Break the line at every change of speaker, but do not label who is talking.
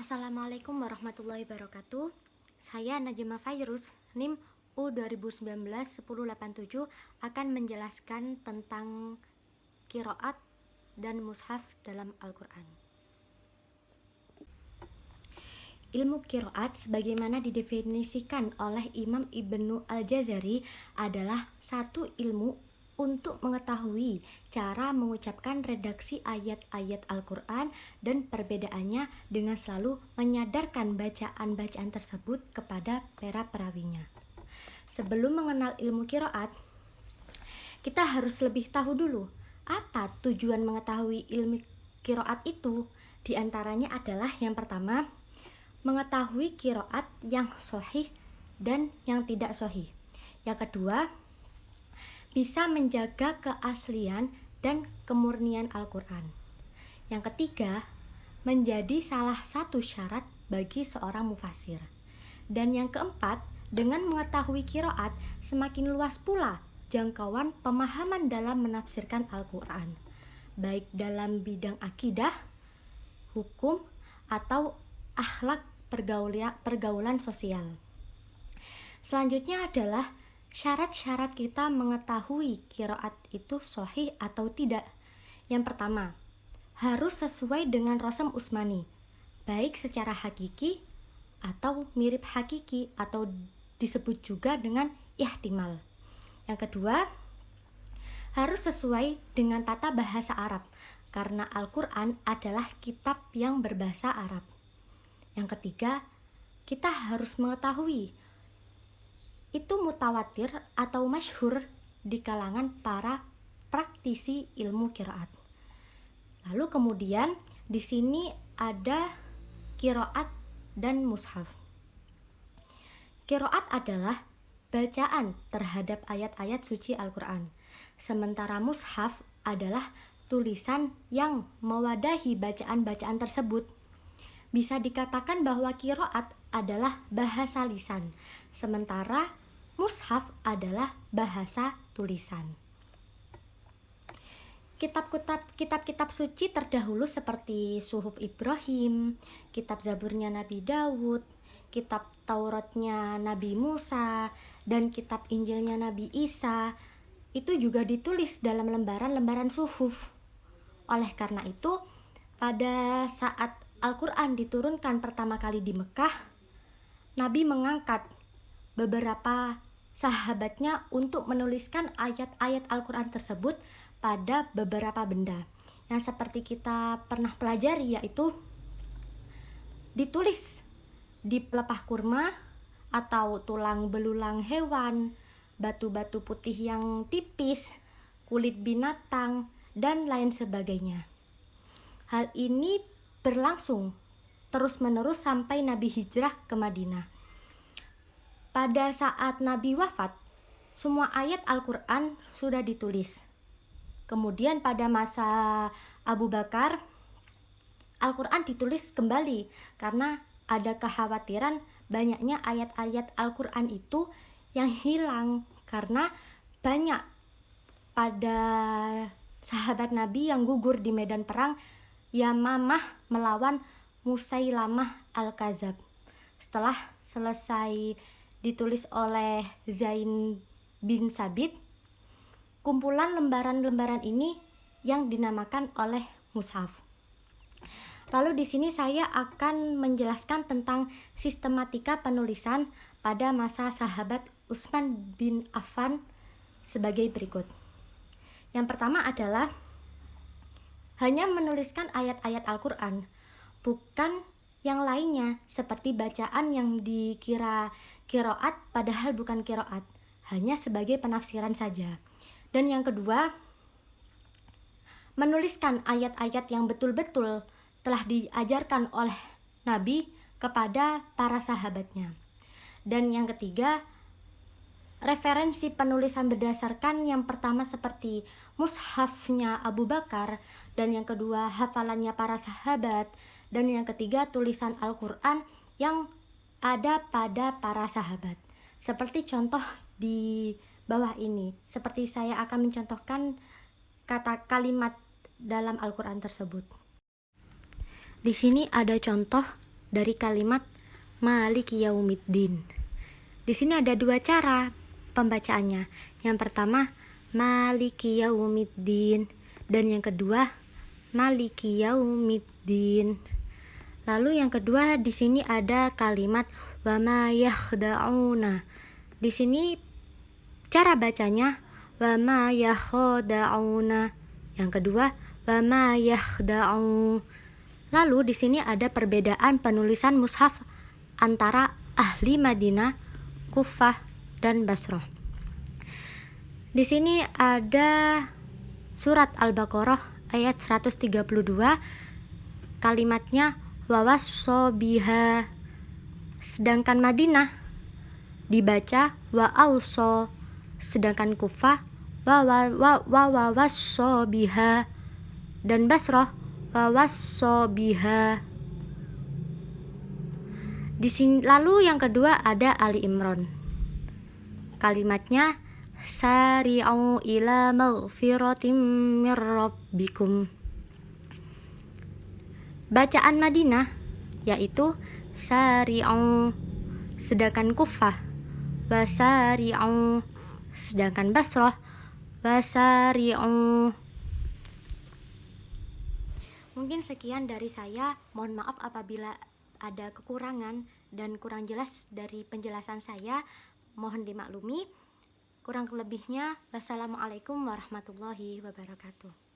Assalamualaikum warahmatullahi wabarakatuh. Saya Najma Fairuz, NIM U2019-1087 akan menjelaskan tentang qiraat dan mushaf dalam Al-Quran. Ilmu qiraat sebagaimana didefinisikan oleh Imam Ibnu Al-Jazari adalah satu ilmu untuk mengetahui cara mengucapkan redaksi ayat-ayat Al-Quran dan perbedaannya dengan selalu menyadarkan bacaan-bacaan tersebut kepada para perawinya. Sebelum mengenal ilmu qiraat, kita harus lebih tahu dulu apa tujuan mengetahui ilmu qiraat itu. Di antaranya adalah yang pertama, mengetahui qiraat yang sahih dan yang tidak sahih. Yang kedua, bisa menjaga keaslian dan kemurnian Al-Quran. Yang ketiga, menjadi salah satu syarat bagi seorang mufasir. Dan yang keempat, dengan mengetahui qiraat, semakin luas pula jangkauan pemahaman dalam menafsirkan Al-Quran, baik dalam bidang akidah, hukum, atau akhlak pergaulan sosial. Selanjutnya adalah syarat-syarat kita mengetahui qiraat itu sahih atau tidak. Yang pertama, harus sesuai dengan rasam usmani, baik secara hakiki atau mirip hakiki atau disebut juga dengan ihtimal. Yang kedua, harus sesuai dengan tata bahasa Arab, karena Al-Quran adalah kitab yang berbahasa Arab. Yang ketiga, kita harus mengetahui itu mutawatir atau masyhur di kalangan para praktisi ilmu qiraat. Lalu kemudian di sini ada qiraat dan mushaf. Qiraat adalah bacaan terhadap ayat-ayat suci Al-Quran, sementara mushaf adalah tulisan yang mewadahi bacaan-bacaan tersebut. Bisa dikatakan bahwa qiraat adalah bahasa lisan, sementara mushaf adalah bahasa tulisan. Kitab-kitab suci terdahulu seperti Suhuf Ibrahim, kitab Zaburnya Nabi Daud, kitab Tauratnya Nabi Musa, dan kitab Injilnya Nabi Isa itu juga ditulis dalam lembaran-lembaran suhuf. Oleh karena itu, pada saat Al-Quran diturunkan pertama kali di Mekah, Nabi mengangkat beberapa sahabatnya untuk menuliskan ayat-ayat Al-Quran tersebut pada beberapa benda yang seperti kita pernah pelajari, yaitu ditulis di pelepah kurma atau tulang belulang hewan, batu-batu putih yang tipis, kulit binatang, dan lain sebagainya. Hal ini berlangsung terus-menerus sampai Nabi hijrah ke Madinah. Pada saat Nabi wafat, semua ayat Al-Quran sudah ditulis. Kemudian pada masa Abu Bakar, Al-Quran ditulis kembali karena ada kekhawatiran banyaknya ayat-ayat Al-Quran itu yang hilang karena banyak pada sahabat Nabi yang gugur di medan perang Yamamah melawan Musailamah Al-Kadzab. Setelah selesai ditulis oleh Zain bin Sabit, kumpulan lembaran-lembaran ini yang dinamakan oleh mushaf. Lalu di sini saya akan menjelaskan tentang sistematika penulisan pada masa sahabat Utsman bin Affan sebagai berikut. Yang pertama adalah hanya menuliskan ayat-ayat Al-Quran, bukan yang lainnya seperti bacaan yang dikira qiraat padahal bukan qiraat, hanya sebagai penafsiran saja. Dan yang kedua, menuliskan ayat-ayat yang betul-betul telah diajarkan oleh Nabi kepada para sahabatnya. Dan yang ketiga, referensi penulisan berdasarkan yang pertama seperti mushafnya Abu Bakar, dan yang kedua hafalannya para sahabat, dan yang ketiga tulisan Al-Quran yang ada pada para sahabat. Seperti contoh di bawah ini, seperti saya akan mencontohkan kata kalimat dalam Al-Quran tersebut. Di sini ada contoh dari kalimat Maliki Yaumiddin. Di sini ada dua cara pembacaannya. Yang pertama Maliki Yaumiddin dan yang kedua Maliki Yaumiddin. Lalu yang kedua di sini ada kalimat wa ma yakhda'una. Di sini cara bacanya wa ma yakhda'una. Yang kedua wa ma yakhda'u. Lalu di sini ada perbedaan penulisan mushaf antara ahli Madinah, Kufah dan Basrah. Di sini ada surat Al-Baqarah ayat 132, kalimatnya wawasso biha, sedangkan Madinah dibaca wa auso, sedangkan Kufah wawasso biha dan Basrah wawasso biha. Di sini lalu yang kedua ada Ali Imran. Kalimatnya sari'u ila maghfiratim mir rabbikum. Bacaan Madinah yaitu sari'u, sedangkan Kufah wasari'u, sedangkan Basrah wasari'u. Mungkin sekian dari saya. Mohon maaf apabila ada kekurangan dan kurang jelas dari penjelasan saya. Mohon dimaklumi. Kurang lebihnya, wassalamualaikum warahmatullahi wabarakatuh.